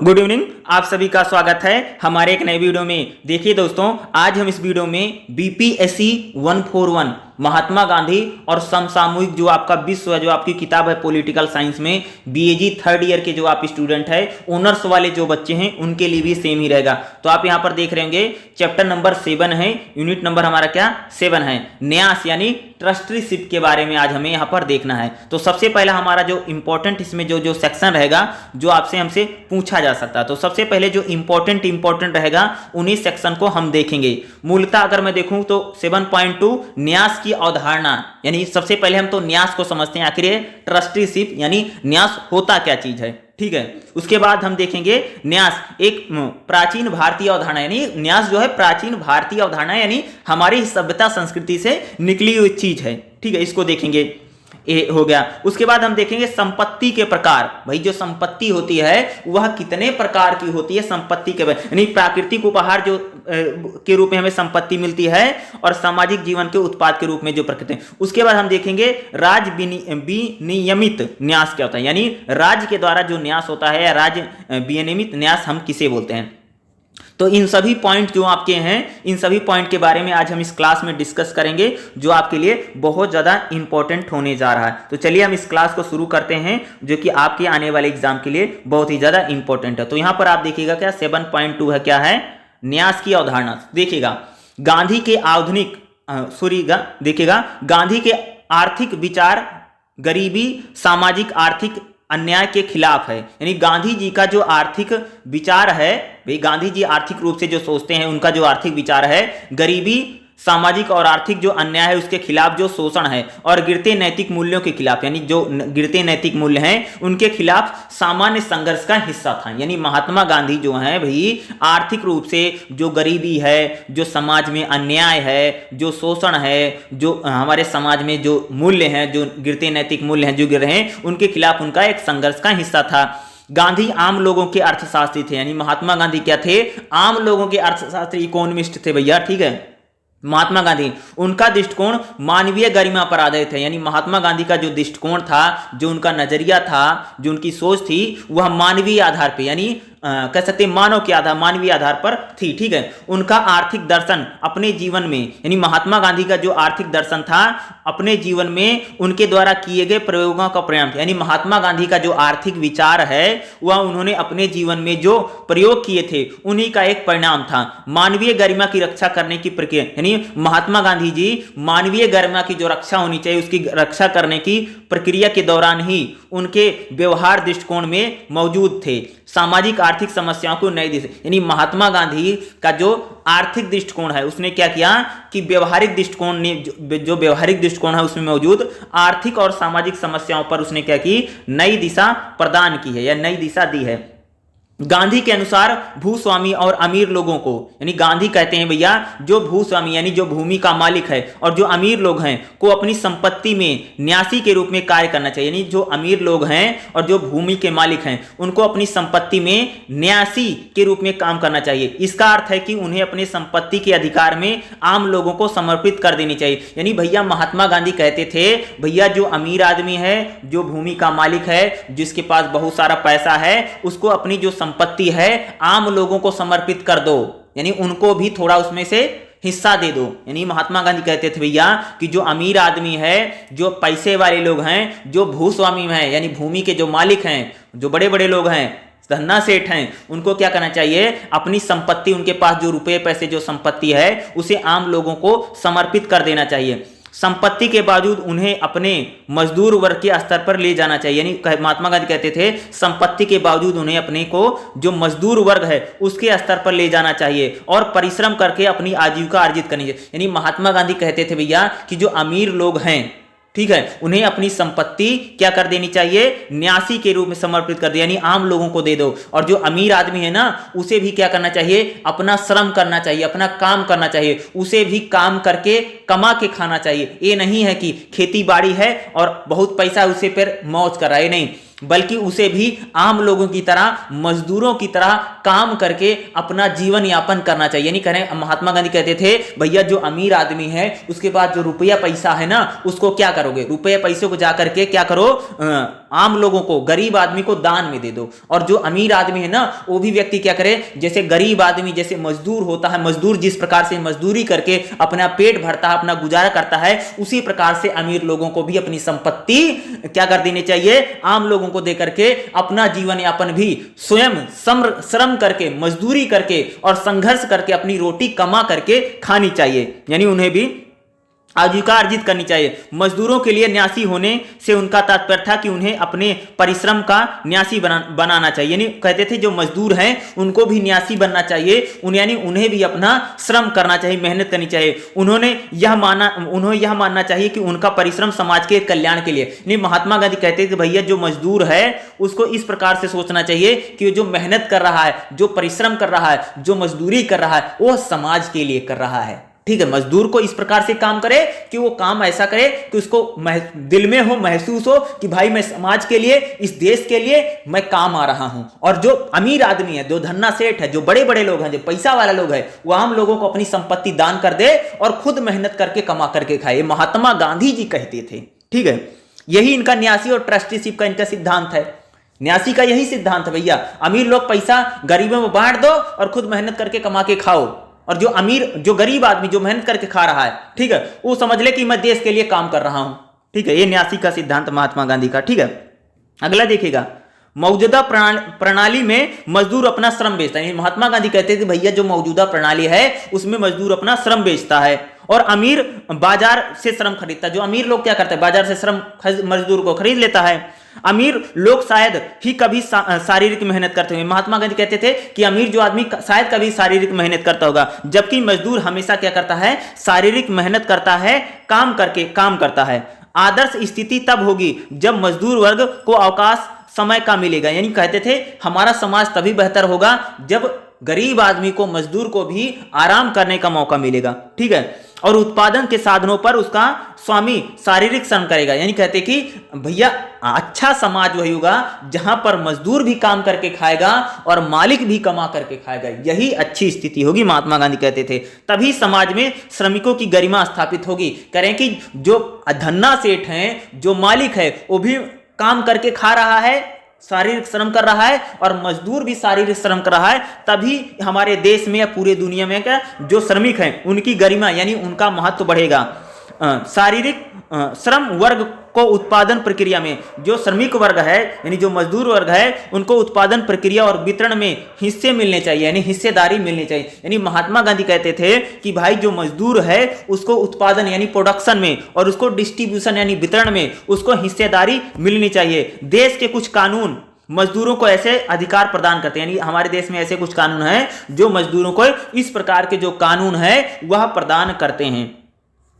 Good evening, आप सभी का स्वागत है हमारे एक नए वीडियो में। देखिए दोस्तों, आज हम इस वीडियो में बीपीएससी 141 महात्मा गांधी और समसामयिक जो आपका विश्व है, जो आपकी किताब है पॉलिटिकल साइंस में, बीएजी थर्ड ईयर के जो आप स्टूडेंट है, ऑनर्स वाले जो बच्चे हैं, उनके लिए भी सेम ही रहेगा। तो आप यहां पर देख रहे होंगे चैप्टर नंबर 7 है, यूनिट नंबर हमारा क्या 7 है, न्यास यानी ट्रस्टीशिप के बारे में आज हमें यहां पर देखना है। तो सबसे पहला हमारा जो इंपॉर्टेंट इसमें जो सेक्शन रहेगा, जो आपसे हमसे पूछा जा सकता है, तो सबसे पहले जो इंपॉर्टेंट रहेगा उन्हीं सेक्शन को हम देखेंगे। मूलतः अगर मैं देखूं तो 7.2 न्यास की अवधारणा, यानी सबसे पहले हम तो न्यास को समझते हैं, आखिर ये ट्रस्टीशिप यानी न्यास होता क्या चीज है, ठीक है। उसके बाद हम देखेंगे न्यास एक प्राचीन भारतीय अवधारणा, यानी न्यास जो है प्राचीन भारतीय अवधारणा, यानी हमारी सभ्यता संस्कृति से निकली हुई चीज है, ठीक है, इसको देखेंगे। ये हो गया। उसके बाद हम देखेंगे संपत्ति के प्रकार। भाई जो संपत्ति होती है वह कितने प्रकार की होती है, संपत्ति के यानी प्राकृतिक उपहार जो के रूप में हमें संपत्ति मिलती है, और सामाजिक जीवन के उत्पाद के रूप में जो प्रकृति है। उसके बाद हम देखेंगे राज्य विनियमित न्यास क्या होता है, यानी राज्य के द्वारा जो न्यास होता है, या राज्य विनियमित न्यास हम किसे बोलते हैं। तो इन सभी पॉइंट जो आपके हैं, इन सभी पॉइंट के बारे में आज हम इस क्लास में डिस्कस करेंगे, जो आपके लिए बहुत ज़्यादा इंपॉर्टेंट होने जा रहा है। तो चलिए हम इस क्लास को शुरू करते हैं, जो कि आपके आने वाले एग्जाम के लिए बहुत ही ज़्यादा इंपॉर्टेंट है। तो यहाँ पर आप देखिएगा क्या 7.2 है, क्या है, न्यास की अवधारणा। देखिएगा गांधी के आधुनिक देखिएगा गांधी के आर्थिक विचार गरीबी, सामाजिक आर्थिक अन्याय के खिलाफ है। यानी गांधी जी का जो आर्थिक विचार है, भाई गांधी जी आर्थिक रूप से जो सोचते हैं, उनका जो आर्थिक विचार है गरीबी, सामाजिक और आर्थिक जो अन्याय है उसके खिलाफ जो शोषण है, और गिरते नैतिक मूल्यों के खिलाफ, यानी जो गिरते नैतिक मूल्य हैं उनके खिलाफ सामान्य संघर्ष का हिस्सा था। यानी महात्मा गांधी जो हैं भाई आर्थिक रूप से जो गरीबी है, जो समाज में अन्याय है, जो शोषण है, जो हमारे समाज में जो मूल्य हैं, जो गिरते नैतिक मूल्य हैं जो गिर रहे हैं, उनके खिलाफ उनका एक संघर्ष का हिस्सा था। गांधी आम लोगों के अर्थशास्त्री थे, यानी महात्मा गांधी क्या थे, आम लोगों के अर्थशास्त्री, इकोनॉमिस्ट थे भैया, ठीक है। महात्मा गांधी उनका दृष्टिकोण मानवीय गरिमा पर आधारित है, यानी महात्मा गांधी का जो दृष्टिकोण था, जो उनका नजरिया था, जो उनकी सोच थी, वह मानवीय आधार पे, यानी कह सकते मानव के आधार, मानवीय आधार पर थी, ठीक है। उनका आर्थिक दर्शन अपने जीवन में, यानी महात्मा गांधी का जो आर्थिक दर्शन था अपने जीवन में उनके द्वारा किए गए प्रयोगों का परिणाम, यानी महात्मा गांधी का जो आर्थिक विचार है वह उन्होंने अपने जीवन में जो प्रयोग किए थे उन्हीं का एक परिणाम था। मानवीय गरिमा की रक्षा करने की प्रक्रिया, यानी महात्मा गांधी जी मानवीय गरिमा की जो रक्षा होनी चाहिए उसकी रक्षा करने की प्रक्रिया के दौरान ही उनके व्यवहार दृष्टिकोण में मौजूद थे। सामाजिक आर्थिक समस्याओं को नई दिशा, यानी महात्मा गांधी का जो आर्थिक दृष्टिकोण है उसने क्या किया कि व्यवहारिक दृष्टिकोण ने जो व्यवहारिक दृष्टिकोण है उसमें मौजूद आर्थिक और सामाजिक समस्याओं पर उसने क्या की, नई दिशा प्रदान की है या नई दिशा दी है। गांधी के अनुसार भूस्वामी और अमीर लोगों को, यानी गांधी कहते हैं भैया जो भूस्वामी यानी जो भूमि का मालिक है और जो अमीर लोग हैं को अपनी संपत्ति में न्यासी के रूप में कार्य करना चाहिए। यानी जो अमीर लोग हैं और जो भूमि के मालिक हैं उनको अपनी संपत्ति में न्यासी के रूप में काम करना चाहिए। इसका अर्थ है कि उन्हें अपने संपत्ति के अधिकार में आम लोगों को समर्पित कर देनी चाहिए। यानी भैया महात्मा गांधी कहते थे भैया जो अमीर आदमी है, जो भूमि का मालिक है, जिसके पास बहुत सारा पैसा है, उसको अपनी जो संपत्ति है आम लोगों को समर्पित कर दो, यानी उनको भी थोड़ा उसमें से हिस्सा दे दो। यानी महात्मा गांधी कहते थे भैया कि जो अमीर आदमी है, जो पैसे वाले लोग हैं, जो भूस्वामी हैं, यानी भूमि के जो मालिक हैं, जो बड़े बड़े लोग हैं, धन्ना सेठ हैं, उनको क्या करना चाहिए, अपनी संपत्ति, उनके पास जो रुपए पैसे जो संपत्ति है उसे आम लोगों को समर्पित कर देना चाहिए। संपत्ति के बावजूद उन्हें अपने मजदूर वर्ग के स्तर पर ले जाना चाहिए। यानी महात्मा गांधी कहते थे संपत्ति के बावजूद उन्हें अपने को जो मजदूर वर्ग है उसके स्तर पर ले जाना चाहिए और परिश्रम करके अपनी आजीविका अर्जित करनी चाहिए। यानी महात्मा गांधी कहते थे भैया कि जो अमीर लोग हैं, ठीक है, उन्हें अपनी संपत्ति क्या कर देनी चाहिए, न्यासी के रूप में समर्पित कर दे, यानी आम लोगों को दे दो। और जो अमीर आदमी है ना उसे भी क्या करना चाहिए, अपना श्रम करना चाहिए, अपना काम करना चाहिए, उसे भी काम करके कमा के खाना चाहिए। ये नहीं है कि खेती बाड़ी है और बहुत पैसा उसे पर मौज कर रहा है, नहीं। बल्कि उसे भी आम लोगों की तरह, मजदूरों की तरह काम करके अपना जीवन यापन करना चाहिए। यानी करें, महात्मा गांधी कहते थे भैया जो अमीर आदमी है उसके पास जो रुपया पैसा है ना, उसको क्या करोगे, रुपये पैसे को जाकर के क्या करो, आम लोगों को, गरीब आदमी को दान में दे दो। और जो अमीर आदमी है ना, वो भी व्यक्ति क्या करे, जैसे गरीब आदमी जैसे मजदूर होता है, मजदूर जिस प्रकार से मजदूरी करके अपना पेट भरता है, अपना गुजारा करता है, उसी प्रकार से अमीर लोगों को भी अपनी संपत्ति क्या कर देनी चाहिए, आम लोगों को देकर के अपना जीवन यापन भी स्वयं श्रम करके, मजदूरी करके और संघर्ष करके अपनी रोटी कमा करके खानी चाहिए। यानी उन्हें भी आजीविका अर्जित करनी चाहिए। मजदूरों के लिए न्यासी होने से उनका तात्पर्य था कि उन्हें अपने परिश्रम का न्यासी बनाना चाहिए। यानी कहते थे जो मजदूर हैं उनको भी न्यासी बनना चाहिए, यानी उन्हें भी अपना श्रम करना चाहिए, मेहनत करनी चाहिए। उन्हें यह मानना चाहिए कि उनका परिश्रम समाज के कल्याण के लिए। यानी महात्मा गांधी कहते थे भैया जो मजदूर है उसको इस प्रकार से सोचना चाहिए कि जो मेहनत कर रहा है, जो परिश्रम कर रहा है, जो मजदूरी कर रहा है, वो समाज के लिए कर रहा है। ठीक है, मजदूर को इस प्रकार से काम करे कि वो काम ऐसा करे कि उसको दिल में हो, महसूस हो कि भाई मैं समाज के लिए, इस देश के लिए मैं काम आ रहा हूं। और जो अमीर आदमी है, जो धन्ना सेठ है, जो बड़े बड़े लोग हैं, जो पैसा वाला लोग है, वो आम लोगों को अपनी संपत्ति दान कर दे और खुद मेहनत करके कमा करके खाए। महात्मा गांधी जी कहते थे। ठीक है, यही इनका न्यासी और ट्रस्टीशिप का इनका सिद्धांत है। न्यासी का यही सिद्धांत है भैया, अमीर लोग पैसा गरीबों में बांट दो और खुद मेहनत करके कमा के खाओ। और जो गरीब आदमी जो मेहनत करके खा रहा है, ठीक है, वो समझ ले कि मैं देश के लिए काम कर रहा हूं। ठीक है, ये न्यासी का सिद्धांत महात्मा गांधी का। ठीक है, अगला देखिएगा, मौजूदा प्रणाली में मजदूर अपना श्रम बेचता है। महात्मा गांधी कहते थे भैया जो मौजूदा प्रणाली है उसमें मजदूर अपना श्रम बेचता है और अमीर बाजार से श्रम खरीदता है। जो अमीर लोग क्या करते हैं, बाजार से श्रम मजदूर को खरीद लेता है। अमीर लोग शायद ही कभी शारीरिक मेहनत करते होंगे। महात्मा गांधी कहते थे कि अमीर जो आदमी शायद कभी शारीरिक मेहनत करता होगा, जबकि मजदूर हमेशा क्या करता है, शारीरिक मेहनत करता है, काम करता है। आदर्श स्थिति तब होगी जब मजदूर वर्ग को अवकाश समय का मिलेगा। यानी कहते थे हमारा समाज तभी बेहतर होगा जब गरीब आदमी को, मजदूर को भी आराम करने का मौका मिलेगा। ठीक है, और उत्पादन के साधनों पर उसका स्वामी शारीरिक श्रम करेगा। यानी कहते कि भैया अच्छा समाज वही होगा जहां पर मजदूर भी काम करके खाएगा और मालिक भी कमा करके खाएगा। यही अच्छी स्थिति होगी, महात्मा गांधी कहते थे। तभी समाज में श्रमिकों की गरिमा स्थापित होगी। करें कि जो धन्ना सेठ हैं, जो मालिक है, वो भी काम करके खा रहा है, शारीरिक श्रम कर रहा है, और मजदूर भी शारीरिक श्रम कर रहा है। तभी हमारे देश में या पूरे दुनिया में क्या जो श्रमिक हैं उनकी गरिमा यानी उनका महत्व बढ़ेगा। शारीरिक श्रम वर्ग को उत्पादन प्रक्रिया में, जो श्रमिक वर्ग है यानी जो मजदूर वर्ग है, उनको उत्पादन प्रक्रिया और वितरण में हिस्से मिलने चाहिए, यानी हिस्सेदारी मिलनी चाहिए। यानी महात्मा गांधी कहते थे कि भाई जो मजदूर है उसको उत्पादन यानी प्रोडक्शन में और उसको डिस्ट्रीब्यूशन यानी वितरण में उसको हिस्सेदारी मिलनी चाहिए। देश के कुछ कानून मजदूरों को ऐसे अधिकार प्रदान करते हैं, यानी हमारे देश में ऐसे कुछ कानून हैं जो मजदूरों को इस प्रकार के जो कानून है वह प्रदान करते हैं।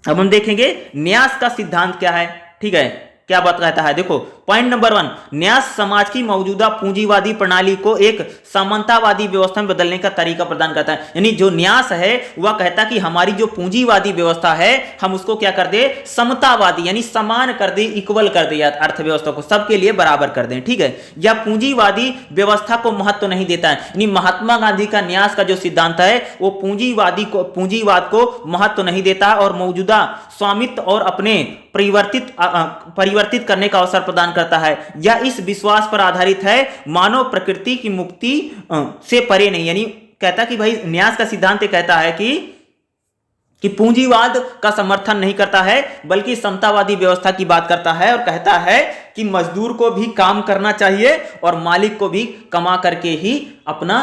अब हम देखेंगे न्यास का सिद्धांत क्या है। ठीक है, क्या बात कहता है, देखो पॉइंट नंबर 1, न्यास समाज की मौजूदा पूंजीवादी प्रणाली को एक सामंतवादी व्यवस्था में बदलने का तरीका प्रदान करता है। यानी जो न्यास है वह कहता कि हमारी जो पूंजीवादी व्यवस्था है हम उसको क्या कर दे, समतावादी यानी समान कर दे, इक्वल कर दे, अर्थव्यवस्था को सबके लिए बराबर कर दें। ठीक है, यह पूंजीवादी व्यवस्था को महत्व नहीं देता है। यानी महात्मा गांधी का न्यास का जो सिद्धांत है वो पूंजीवाद को महत्व नहीं देता और मौजूदा स्वामित्व और अपने परिवर्तित करने का अवसर प्रदान करता है। यह इस विश्वास पर आधारित है मानव प्रकृति की मुक्ति से परे नहीं। यानी कहता कि भाई न्यास का सिद्धांत कहता है कि पूंजीवाद का समर्थन नहीं करता है बल्कि समतावादी व्यवस्था की बात करता है और कहता है कि मजदूर को भी काम करना चाहिए और मालिक को भी कमा करके ही अपना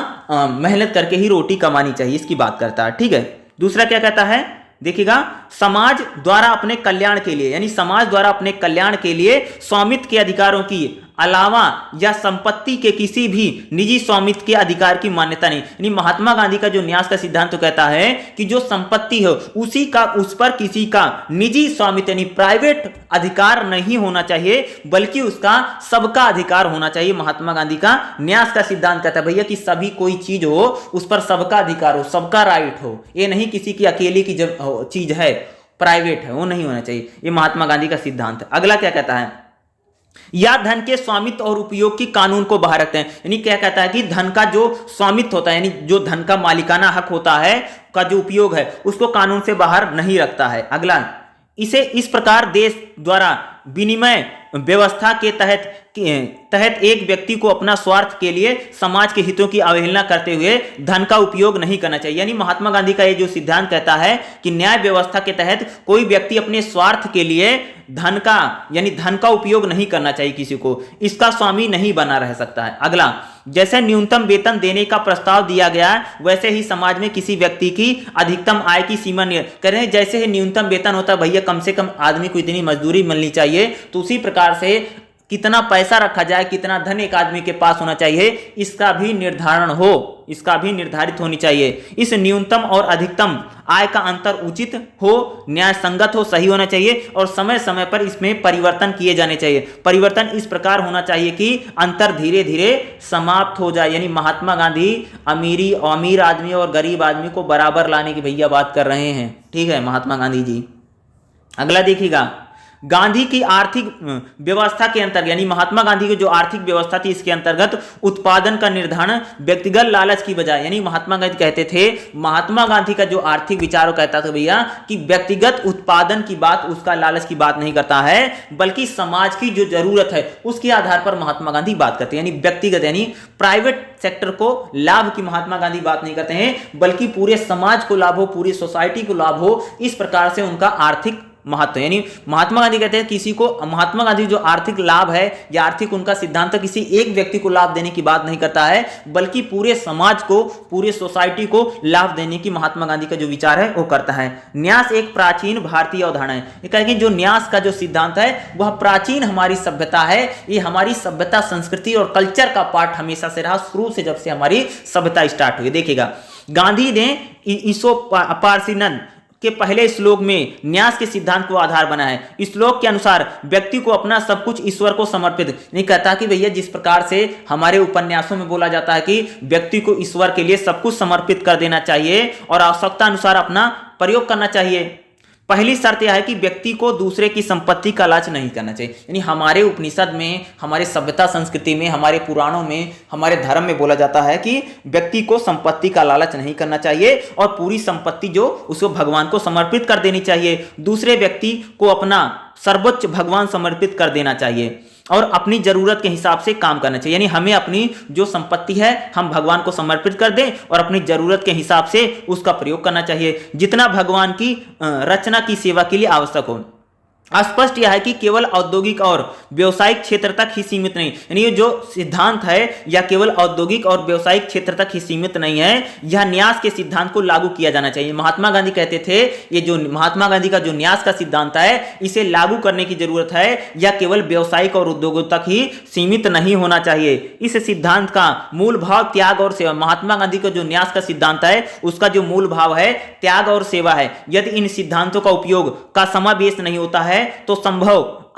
मेहनत करके ही रोटी कमानी चाहिए, इसकी बात करता है। ठीक है, दूसरा क्या कहता है, देखिएगा, समाज द्वारा अपने कल्याण के लिए यानी समाज द्वारा अपने कल्याण के लिए स्वामित्व के अधिकारों की अलावा या संपत्ति के किसी भी निजी स्वामित्व के अधिकार की मान्यता नहीं। यानी महात्मा गांधी का जो न्यास का सिद्धांत तो कहता है कि जो संपत्ति है उस पर किसी का निजी स्वामित्व यानी प्राइवेट अधिकार नहीं होना चाहिए बल्कि उसका सबका अधिकार होना चाहिए। महात्मा गांधी का न्यास का सिद्धांत कहता है भैया कि सभी कोई चीज हो उस पर सबका अधिकार हो, सबका राइट हो, ये नहीं किसी की अकेले की जब चीज है प्राइवेट है वो नहीं होना चाहिए। ये महात्मा गांधी का सिद्धांत है। अगला क्या कहता है, या धन के स्वामित्व और उपयोग की कानून को बाहर रखते हैं। यानी क्या कहता है कि धन का जो स्वामित्व होता है, यानी जो धन का मालिकाना हक होता है का जो उपयोग है उसको कानून से बाहर नहीं रखता है। अगला, इसे इस प्रकार देश द्वारा विनिमय व्यवस्था के तहत एक व्यक्ति को अपना स्वार्थ के लिए समाज के हितों की अवहेलना करते हुए धन का उपयोग नहीं करना चाहिए। यानी महात्मा गांधी का ये जो सिद्धांत कहता है कि न्याय व्यवस्था के तहत कोई व्यक्ति अपने स्वार्थ के लिए धन का उपयोग नहीं करना चाहिए, किसी को इसका स्वामी नहीं बना रह सकता है। अगला, जैसे न्यूनतम वेतन देने का प्रस्ताव दिया गया है वैसे ही समाज में किसी व्यक्ति की अधिकतम आय की सीमा कह रहे हैं, जैसे ही न्यूनतम वेतन होता है भैया कम से कम आदमी को इतनी मजदूरी मिलनी चाहिए, तो उसी प्रकार से कितना पैसा रखा जाए, कितना धन एक आदमी के पास होना चाहिए, इसका भी निर्धारित होनी चाहिए। इस न्यूनतम और अधिकतम आय का अंतर उचित हो, न्याय संगत हो, सही होना चाहिए और समय समय पर इसमें परिवर्तन किए जाने चाहिए। परिवर्तन इस प्रकार होना चाहिए कि अंतर धीरे धीरे समाप्त हो जाए। यानी महात्मा गांधी अमीर आदमी और गरीब आदमी को बराबर लाने की भैया बात कर रहे हैं, ठीक है, महात्मा गांधी जी। अगला देखिएगा, गांधी की आर्थिक व्यवस्था के अंतर्गत, यानी महात्मा गांधी की जो आर्थिक व्यवस्था थी इसके अंतर्गत उत्पादन का निर्धारण व्यक्तिगत लालच की बजाय, यानी महात्मा गांधी कहते थे, महात्मा गांधी का जो आर्थिक विचार कहता था भैया कि व्यक्तिगत उत्पादन की बात, उसका लालच की बात नहीं करता है, बल्कि समाज की जो जरूरत है उसके आधार पर महात्मा गांधी बात करते हैं। यानी व्यक्तिगत, यानी प्राइवेट सेक्टर को लाभ की महात्मा गांधी बात नहीं करते हैं, बल्कि पूरे समाज को लाभ हो, पूरी सोसाइटी को लाभ हो, इस प्रकार से उनका आर्थिक महत्व। यानी महात्मा गांधी कहते हैं किसी को, महात्मा गांधी जो आर्थिक लाभ है या आर्थिक उनका सिद्धांत किसी एक व्यक्ति को लाभ देने की बात नहीं करता है, बल्कि पूरे समाज को, पूरे सोसाइटी को लाभ देने की महात्मा गांधी का जो विचार है वो करता है। न्यास एक प्राचीन भारतीय अवधारणा है। ये कहेंगे जो न्यास का जो सिद्धांत है वह प्राचीन हमारी सभ्यता है, ये हमारी सभ्यता, संस्कृति और कल्चर का पार्ट हमेशा से रहा, शुरू से जब से हमारी सभ्यता स्टार्ट हुई। देखिएगा, गांधी ने ईसोपार्सिनन के पहले श्लोक में न्यास के सिद्धांत को आधार बनाया है। इस श्लोक के अनुसार व्यक्ति को अपना सब कुछ ईश्वर को समर्पित नहीं कहता कि भैया जिस प्रकार से हमारे उपन्यासों में बोला जाता है कि व्यक्ति को ईश्वर के लिए सब कुछ समर्पित कर देना चाहिए और आवश्यकता अनुसार अपना प्रयोग करना चाहिए। पहली शर्त यह है कि व्यक्ति को दूसरे की संपत्ति का लालच नहीं करना चाहिए। यानी हमारे उपनिषद में, हमारे सभ्यता संस्कृति में, हमारे पुराणों में, हमारे धर्म में बोला जाता है कि व्यक्ति को संपत्ति का लालच नहीं करना चाहिए और पूरी संपत्ति जो उसको भगवान को समर्पित कर देनी चाहिए। दूसरे व्यक्ति को अपना सर्वोच्च भगवान समर्पित कर देना चाहिए और अपनी जरूरत के हिसाब से काम करना चाहिए। यानी हमें अपनी जो संपत्ति है हम भगवान को समर्पित कर दें और अपनी जरूरत के हिसाब से उसका प्रयोग करना चाहिए, जितना भगवान की रचना की सेवा के लिए आवश्यक हो। स्पष्ट यह है कि केवल औद्योगिक और व्यावसायिक क्षेत्र तक ही सीमित नहीं, यानी ये जो सिद्धांत है या केवल औद्योगिक और व्यावसायिक क्षेत्र तक ही सीमित नहीं है, यह न्यास के सिद्धांत को लागू किया जाना चाहिए। महात्मा गांधी कहते थे ये जो महात्मा गांधी का जो न्यास का सिद्धांत है इसे लागू करने की जरूरत है, या केवल व्यावसायिक और उद्योगों तक ही सीमित नहीं होना चाहिए। इस सिद्धांत का मूल भाव त्याग और सेवा, महात्मा गांधी का जो न्यास का सिद्धांत है उसका जो मूल भाव है त्याग और सेवा है। यदि इन सिद्धांतों का उपयोग का समावेश नहीं होता है तो संभव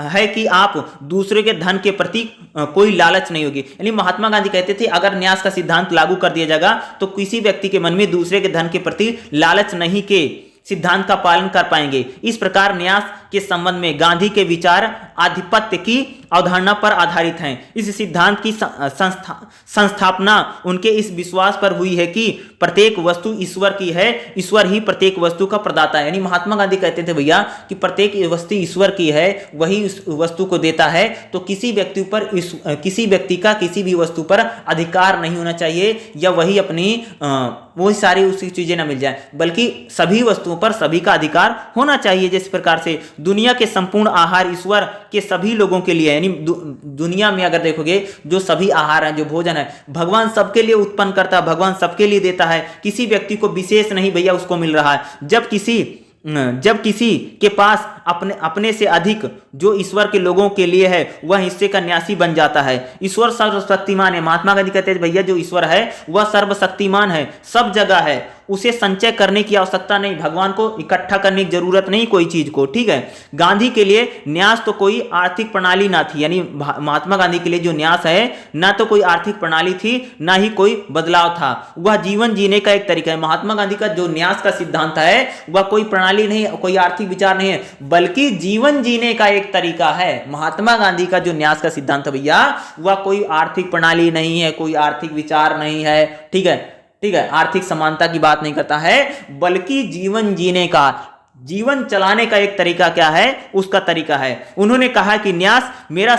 है कि आप दूसरे के धन के प्रति कोई लालच नहीं होगी। यानी महात्मा गांधी कहते थे अगर न्यास का सिद्धांत लागू कर दिया जाएगा तो किसी व्यक्ति के मन में दूसरे के धन के प्रति लालच नहीं के सिद्धांत का पालन कर पाएंगे। इस प्रकार न्यास के संबंध में गांधी के विचार आधिपत्य की अवधारणा पर आधारित हैं। इस सिद्धांत की संस्थापना उनके इस विश्वास पर हुई है कि प्रत्येक वस्तु ईश्वर की है, ईश्वर ही प्रत्येक वस्तु का प्रदाता है। यानी महात्मा गांधी कहते थे भैया कि प्रत्येक वस्तु ईश्वर की है, वही उस वस्तु को देता है, तो किसी व्यक्ति पर, किसी व्यक्ति का किसी भी वस्तु पर अधिकार नहीं होना चाहिए या वही अपनी वही सारी उसकी चीजें ना मिल जाए, बल्कि सभी वस्तुओं पर सभी का अधिकार होना चाहिए। जिस प्रकार से दुनिया के संपूर्ण आहार ईश्वर के सभी लोगों के लिए, यानी दुनिया में अगर देखोगे जो सभी आहार है, जो भोजन है, भगवान सबके लिए उत्पन्न करता है, भगवान सबके लिए देता है, किसी व्यक्ति को विशेष नहीं भैया उसको मिल रहा है। जब किसी के पास अपने से अधिक जो ईश्वर के लोगों के लिए है वह हिस्से का न्यासी बन जाता है। ईश्वर सर्वशक्तिमान है। महात्मा गांधी कहते हैं भैया जो ईश्वर है वह सर्वशक्तिमान है, सब जगह है, उसे संचय करने की आवश्यकता नहीं, भगवान को इकट्ठा करने की जरूरत नहीं कोई चीज को, ठीक है। गांधी के लिए न्यास तो कोई आर्थिक प्रणाली ना थी, यानी महात्मा गांधी के लिए जो न्यास है ना तो कोई आर्थिक प्रणाली थी ना ही कोई बदलाव था, वह जीवन जीने का एक तरीका है। महात्मा गांधी का जो न्यास का सिद्धांत है वह कोई प्रणाली प्रणाली नहीं है, कोई आर्थिक विचार नहीं है, बल्कि जीवन जीने का एक तरीका है। महात्मा गांधी का जो न्यास का सिद्धांत है भैया, वह कोई आर्थिक प्रणाली नहीं है, कोई आर्थिक विचार नहीं है, ठीक है, ठीक है, आर्थिक समानता की बात नहीं करता है, बल्कि जीवन जीने का, जीवन चलाने का एक तरीका क्या है, उसका तरीका है। उन्होंने कहा कि न्यास मेरा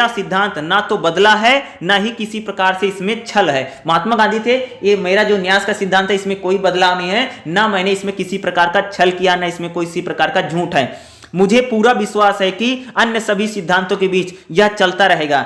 सिद्धांत ना तो बदला है, ना ही किसी प्रकार से इसमें छल है। महात्मा गांधी थे, ये मेरा जो न्यास का सिद्धांत है इसमें कोई बदलाव नहीं है, ना मैंने इसमें किसी प्रकार का छल किया, ना इसमें कोई किसी प्रकार का झूठ है। मुझे पूरा विश्वास है कि अन्य सभी सिद्धांतों के बीच यह चलता रहेगा।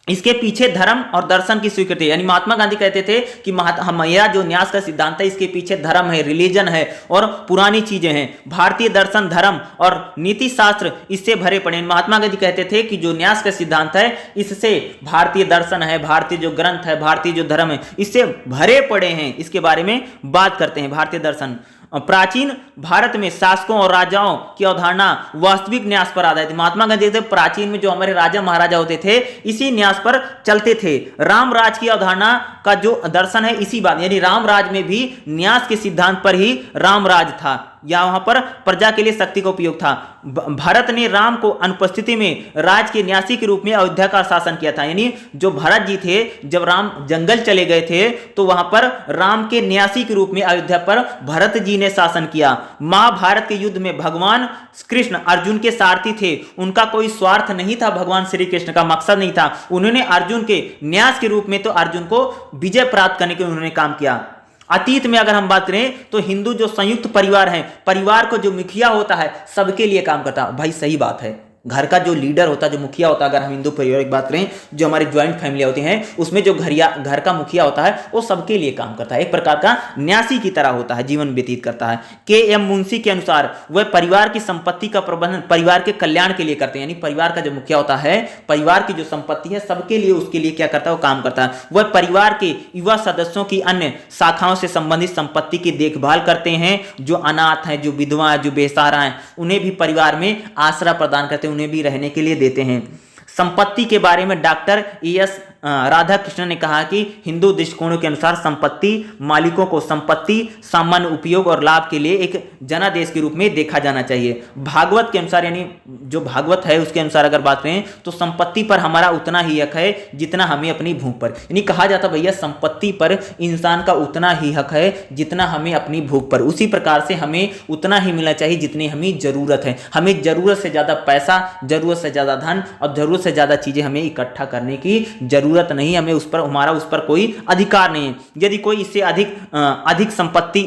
इसके पीछे धर्म और दर्शन की स्वीकृति, यानी महात्मा गांधी कहते थे कि मेरा जो न्यास का सिद्धांत है इसके पीछे धर्म है, रिलीजन है और पुरानी चीजें हैं। भारतीय दर्शन, धर्म और नीति शास्त्र इससे भरे पड़े। महात्मा गांधी कहते थे कि जो न्यास का सिद्धांत है इससे भारतीय दर्शन है, भारतीय जो ग्रंथ है, भारतीय जो धर्म है, इससे भरे पड़े हैं। इसके बारे में बात करते हैं। भारतीय दर्शन प्राचीन भारत में शासकों और राजाओं की अवधारणा वास्तविक न्यास पर आधारित है। महात्मा गांधी थे, प्राचीन में जो हमारे राजा महाराजा होते थे इसी न्यास पर चलते थे। राम राज की अवधारणा का जो दर्शन है इसी बात, यानी राम राज में भी न्यास के सिद्धांत पर ही राम राज था, या वहां पर प्रजा के लिए शक्ति का उपयोग था। भरत ने राम को अनुपस्थिति में राज के न्यासी के रूप में अयोध्या का शासन किया था। यानी जो भरत जी थे, जब राम जंगल चले गए थे तो वहां पर राम के न्यासी के रूप में अयोध्या पर भरत जी ने शासन किया। महाभारत के युद्ध में भगवान कृष्ण अर्जुन के सारथी थे। उनका कोई स्वार्थ नहीं था, भगवान श्री कृष्ण का मकसद नहीं था। उन्होंने अर्जुन के न्यास के रूप में तो अर्जुन को विजय प्राप्त करने के उन्होंने काम किया। अतीत में अगर हम बात करें तो हिंदू जो संयुक्त परिवार है, परिवार को जो मुखिया होता है सबके लिए काम करता है। भाई सही बात है, घर का जो लीडर होता है, जो मुखिया होता है, अगर हम हिंदू परिवार की बात करें, जो हमारे ज्वाइंट फैमिली होती हैं उसमें जो घर का मुखिया होता है वो सबके लिए काम करता है, एक प्रकार का न्यासी की तरह होता है, जीवन व्यतीत करता है। के.एम. मुंशी के अनुसार वह परिवार की संपत्ति का प्रबंधन परिवार के कल्याण के लिए करते हैं। यानी परिवार का जो मुखिया होता है, परिवार की जो संपत्ति है सबके लिए, उसके लिए क्या करता है, वो काम करता है। वह परिवार के युवा सदस्यों की अन्य शाखाओं से संबंधित संपत्ति की देखभाल करते हैं। जो अनाथ हैं, जो विधवा हैं, जो बेसहारा हैं, उन्हें भी परिवार में आसरा प्रदान करते हैं, उन्हें भी रहने के लिए देते हैं। संपत्ति के बारे में डॉक्टर E.S. राधाकृष्णन ने कहा कि हिंदू दृष्टिकोणों के अनुसार संपत्ति मालिकों को संपत्ति सामान्य उपयोग और लाभ के लिए एक जनादेश के रूप में देखा जाना चाहिए। भागवत के अनुसार, यानी जो भागवत है उसके अनुसार अगर बात करें तो संपत्ति पर हमारा उतना ही हक है जितना हमें अपनी भूख पर, यानी कहा जाता भैया संपत्ति पर इंसान का उतना ही हक है जितना हमें अपनी भूख पर। उसी प्रकार से हमें उतना ही मिलना चाहिए जितनी हमें जरूरत है। हमें जरूरत से ज्यादा पैसा, जरूरत से ज्यादा धन और जरूरत से ज्यादा चीजें हमें इकट्ठा करने की जरूरत नहीं। हमें उस पर, हमारा उस पर कोई अधिकार नहीं है। यदि कोई इससे अधिक संपत्ति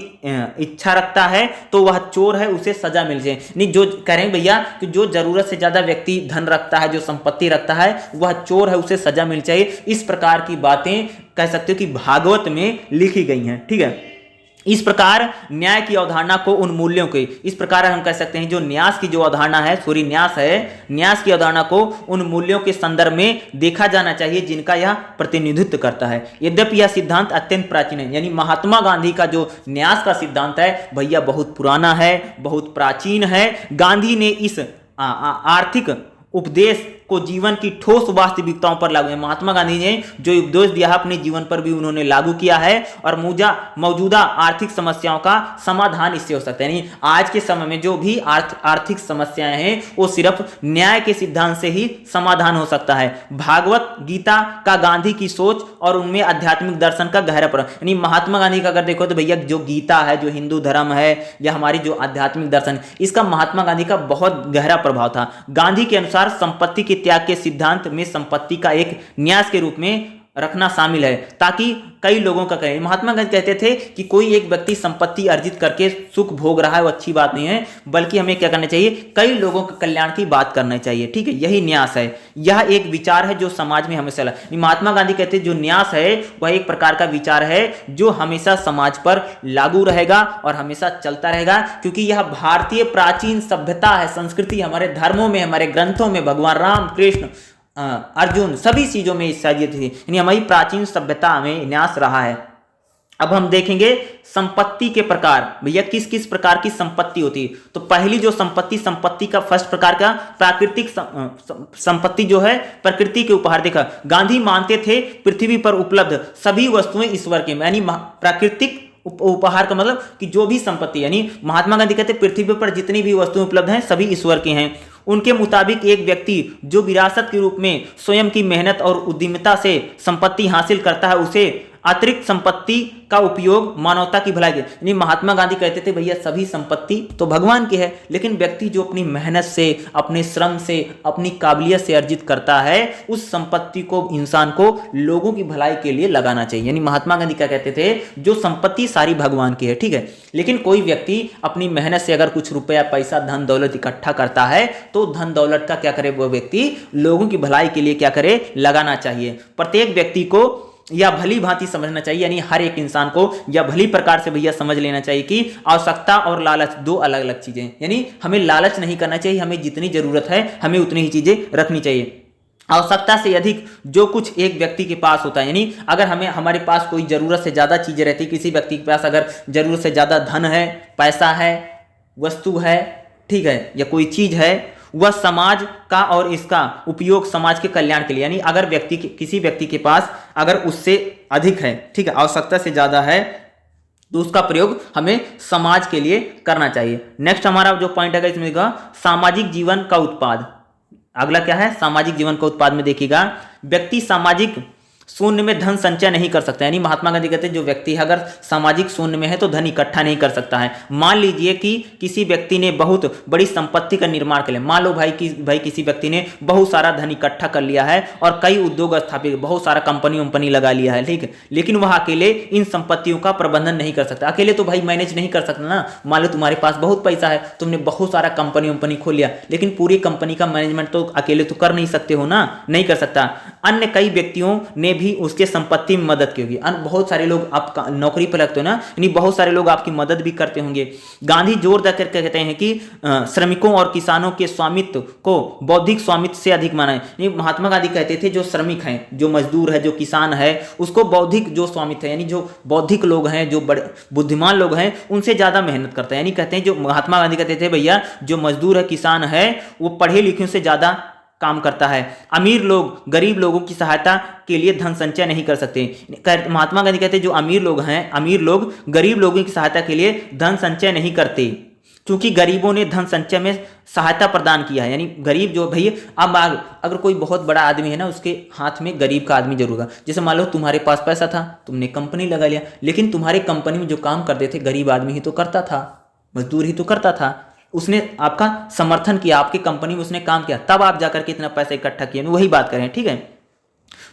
इच्छा रखता है तो वह चोर है, उसे सजा मिल जाए। नहीं, जो करें भैया कि जो जरूरत से ज्यादा व्यक्ति धन रखता है, जो संपत्ति रखता है, वह चोर है, उसे सजा मिल चाहिए। इस प्रकार की बातें कह सकते हो कि भागवत में लिखी गई हैं, ठीक है। इस प्रकार न्याय की अवधारणा को उन मूल्यों के, इस प्रकार हम कह सकते हैं जो न्यास की जो अवधारणा है, न्यास है, न्यास की अवधारणा को उन मूल्यों के संदर्भ में देखा जाना चाहिए जिनका यह प्रतिनिधित्व करता है। यद्यपि यह सिद्धांत अत्यंत प्राचीन है, यानी महात्मा गांधी का जो न्यास का सिद्धांत है भैया बहुत पुराना है, बहुत प्राचीन है। गांधी ने इस आर्थिक उपदेश को जीवन की ठोस वास्तविकताओं पर लागू है। महात्मा गांधी ने जो उपदेश दिया है अपने जीवन पर भी उन्होंने लागू किया है और मौजूदा आर्थिक समस्याओं का समाधान इससे हो सकता है। यानी आज के समय में जो भी आर्थिक समस्याएं हैं वो सिर्फ न्याय के सिद्धांत से ही समाधान हो सकता है। भागवत गीता का गांधी की सोच और उनमें आध्यात्मिक दर्शन का गहरा प्रभाव, यानी महात्मा गांधी का अगर देखो तो भैया जो गीता है, जो हिंदू धर्म है या हमारी जो आध्यात्मिक दर्शन, इसका महात्मा गांधी का बहुत गहरा प्रभाव था। गांधी के अनुसार संपत्ति के त्याग के सिद्धांत में संपत्ति का एक न्यास के रूप में रखना शामिल है ताकि कई लोगों का करें। महात्मा गांधी कहते थे कि कोई एक व्यक्ति संपत्ति अर्जित करके सुख भोग रहा है वो अच्छी बात नहीं है, बल्कि हमें क्या करना चाहिए, कई लोगों के कल्याण की बात करना चाहिए, ठीक है। यही न्यास है, यह एक विचार है जो समाज में हमेशा महात्मा गांधी कहते हैं जो न्यास है वह एक प्रकार का विचार है जो हमेशा समाज पर लागू रहेगा और हमेशा चलता रहेगा, क्योंकि यह भारतीय प्राचीन सभ्यता है, संस्कृति, हमारे धर्मों में, हमारे ग्रंथों में भगवान राम, कृष्ण, अर्जुन, सभी चीजों में इस्सादियत थी, यानी हमारी प्राचीन सभ्यता में न्यास रहा है। अब हम देखेंगे संपत्ति के प्रकार, भैया किस किस प्रकार की संपत्ति होती है। तो पहली जो संपत्ति का फर्स्ट प्रकार का प्राकृतिक संपत्ति जो है प्रकृति के उपहार। देखा, गांधी मानते थे पृथ्वी पर उपलब्ध सभी वस्तुएं ईश्वर के, यानी प्राकृतिक उपहार का मतलब कि जो भी संपत्ति, यानी महात्मा गांधी कहते हैं पृथ्वी पर जितनी भी वस्तुएं उपलब्ध हैं सभी ईश्वर की हैं। उनके मुताबिक एक व्यक्ति जो विरासत के रूप में स्वयं की मेहनत और उद्यमिता से संपत्ति हासिल करता है उसे अतिरिक्त संपत्ति का उपयोग मानवता की भलाई के, यानी महात्मा गांधी कहते थे भैया सभी संपत्ति तो भगवान की है, लेकिन व्यक्ति जो अपनी मेहनत से, अपने श्रम से, अपनी काबिलियत से अर्जित करता है उस संपत्ति को इंसान को लोगों की भलाई के लिए लगाना चाहिए। यानी महात्मा गांधी क्या कहते थे, जो संपत्ति सारी भगवान की है, ठीक है, लेकिन कोई व्यक्ति अपनी मेहनत से अगर कुछ रुपया पैसा धन दौलत इकट्ठा करता है तो धन दौलत का क्या करे, वो व्यक्ति लोगों की भलाई के लिए क्या करे, लगाना चाहिए। प्रत्येक व्यक्ति को या भली भांति समझना चाहिए, यानी हर एक इंसान को या भली प्रकार से भैया समझ लेना चाहिए कि आवश्यकता और लालच दो अलग अलग चीजें, यानी हमें लालच नहीं करना चाहिए, हमें जितनी जरूरत है हमें उतनी ही चीजें रखनी चाहिए। आवश्यकता से अधिक जो कुछ एक व्यक्ति के पास होता है, यानी अगर हमारे पास कोई जरूरत से ज्यादा चीजें रहती, किसी व्यक्ति के पास अगर जरूरत से ज्यादा धन है, पैसा है, वस्तु है, ठीक है, या कोई चीज है, वह समाज का और इसका उपयोग समाज के कल्याण के लिए, यानी अगर किसी व्यक्ति के पास अगर उससे अधिक है, ठीक है, आवश्यकता से ज्यादा है, तो उसका प्रयोग हमें समाज के लिए करना चाहिए। नेक्स्ट हमारा जो पॉइंट है इसमें सामाजिक जीवन का उत्पाद। अगला क्या है, सामाजिक जीवन का उत्पाद में देखिएगा, व्यक्ति सामाजिक शून्य में धन संचय नहीं कर सकता। यानी महात्मा गांधी कहते हैं जो व्यक्ति है अगर सामाजिक शून्य में है तो धन इकट्ठा नहीं कर सकता है। मान लीजिए कि किसी व्यक्ति ने बहुत बड़ी संपत्ति का निर्माण कर लिया, मान लो भाई किसी व्यक्ति ने बहुत सारा धन इकट्ठा कर लिया है और कई उद्योग स्थापित, बहुत सारा कंपनी लगा लिया है, ठीक है, लेकिन वह अकेले इन संपत्तियों का प्रबंधन नहीं कर सकता। अकेले तो भाई मैनेज नहीं कर सकता ना। मान लो तुम्हारे पास बहुत पैसा है, तुमने बहुत सारा कंपनी खोल लिया, लेकिन पूरी कंपनी का मैनेजमेंट तो अकेले तो कर नहीं सकते हो ना, नहीं कर सकता। अन्य कई व्यक्तियों ने भी उसके संपत्ति में मदद की होगी। बहुत सारे लोग आप नौकरी पर लगते हो ना, यानी बहुत सारे लोग आपकी मदद भी करते होंगे। गांधी जोर देकर कहते हैं कि श्रमिकों और किसानों के स्वामित्व को बौद्धिक स्वामित्व से अधिक माना है। महात्मा गांधी कहते थे जो श्रमिक हैं, जो मजदूर है, जो किसान है, उसको बौद्धिक जो स्वामित्व है, यानी जो बौद्धिक लोग हैं, जो बड़े बुद्धिमान लोग हैं, उनसे ज्यादा मेहनत करता है। यानी कहते हैं जो महात्मा गांधी कहते थे भैया जो मजदूर है, किसान है, वो पढ़े लिखे से ज्यादा काम करता है। अमीर लोग गरीब लोगों की सहायता के लिए धन संचय नहीं कर सकते। महात्मा गांधी कहते हैं जो अमीर लोग हैं, अमीर लोग गरीब लोगों की सहायता के लिए धन संचय नहीं करते, क्योंकि गरीबों ने धन संचय में सहायता प्रदान किया है। यानी गरीब जो भैया, अब अगर कोई बहुत बड़ा आदमी है ना, उसके हाथ में गरीब का आदमी जरूर होगा। जैसे मान लो तुम्हारे पास पैसा था, तुमने कंपनी लगा लिया, लेकिन तुम्हारे कंपनी में जो काम करते थे गरीब आदमी ही तो करता था, मजदूर ही तो करता था। उसने आपका समर्थन किया, आपकी कंपनी में उसने काम किया, तब आप जाकर के इतना पैसा इकट्ठा किए। वही बात करें, ठीक है,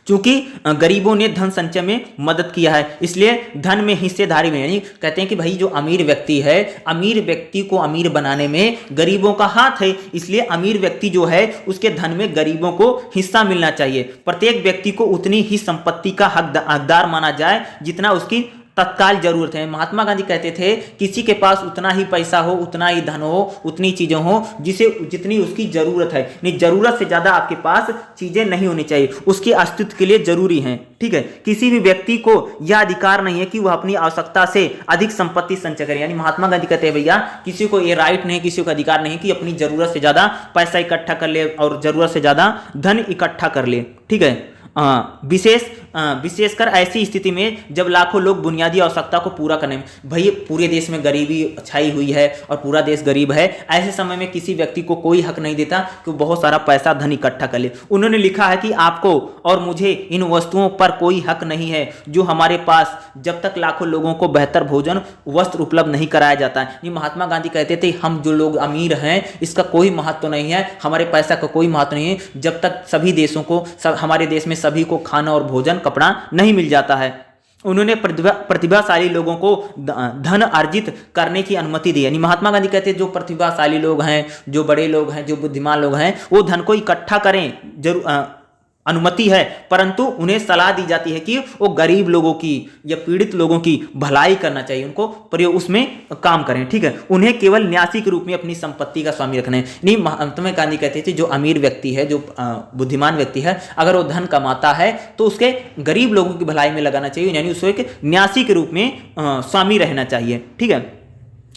क्योंकि गरीबों ने धन संचय में मदद किया है, इसलिए धन में हिस्सेदारी में, यानी कहते हैं कि भाई जो अमीर व्यक्ति है, अमीर व्यक्ति को अमीर बनाने में गरीबों का हाथ है, इसलिए अमीर व्यक्ति जो है उसके धन में गरीबों को हिस्सा मिलना चाहिए। प्रत्येक व्यक्ति को उतनी ही संपत्ति का हकदार माना जाए जितना उसकी तत्काल जरूरत है। महात्मा गांधी कहते थे किसी के पास उतना ही पैसा हो, उतना ही धन हो, उतनी चीजें हो जितनी उसकी जरूरत है। नहीं, जरूरत से ज्यादा आपके पास चीजें नहीं होनी चाहिए, उसके अस्तित्व के लिए जरूरी हैं, ठीक है। किसी भी व्यक्ति को यह अधिकार नहीं है कि वह अपनी आवश्यकता से अधिक संपत्ति संचय करे। यानी महात्मा गांधी कहते हैं भैया किसी को ये राइट नहीं, किसी को अधिकार नहीं कि अपनी जरूरत से ज्यादा पैसा इकट्ठा कर ले और जरूरत से ज्यादा धन इकट्ठा कर ले, ठीक है। विशेषकर ऐसी स्थिति में जब लाखों लोग बुनियादी आवश्यकता को पूरा करने में, भाई पूरे देश में गरीबी छाई हुई है और पूरा देश गरीब है, ऐसे समय में किसी व्यक्ति को कोई हक नहीं देता कि वो बहुत सारा पैसा धन इकट्ठा कर ले। उन्होंने लिखा है कि आपको और मुझे इन वस्तुओं पर कोई हक नहीं है जो हमारे पास, जब तक लाखों लोगों को बेहतर भोजन वस्त्र उपलब्ध नहीं कराया जाता है। ये महात्मा गांधी कहते थे हम जो लोग अमीर हैं इसका कोई महत्व नहीं है, हमारे पैसा का कोई महत्व नहीं है जब तक सभी देशों को, हमारे देश में सभी को खाना और भोजन कपड़ा नहीं मिल जाता है। उन्होंने प्रतिभाशाली लोगों को धन अर्जित करने की अनुमति दी। यानी महात्मा गांधी कहते हैं जो प्रतिभाशाली लोग हैं, जो बड़े लोग हैं, जो बुद्धिमान लोग हैं, वो धन को इकट्ठा करें, जरूर अनुमति है, परंतु उन्हें सलाह दी जाती है कि वो गरीब लोगों की या पीड़ित लोगों की भलाई करना चाहिए, उनको प्रयोग उसमें काम करें, ठीक है। उन्हें केवल न्यासी के रूप में अपनी संपत्ति का स्वामी रखना है। नहीं, महात्मा गांधी कहते थे जो अमीर व्यक्ति है, जो बुद्धिमान व्यक्ति है, अगर वो धन कमाता है तो उसके गरीब लोगों की भलाई में लगाना चाहिए, यानी उसको एक न्यासी के रूप में स्वामी रहना चाहिए, ठीक है।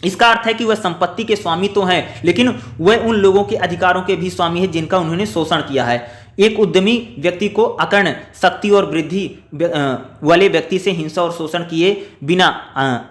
इसका अर्थ है कि वह संपत्ति के स्वामी तो हैं, लेकिन वह उन लोगों के अधिकारों के भी स्वामी है जिनका उन्होंने शोषण किया है। एक उद्यमी व्यक्ति को अकर्ण शक्ति और वृद्धि वाले व्यक्ति से हिंसा और शोषण किए बिना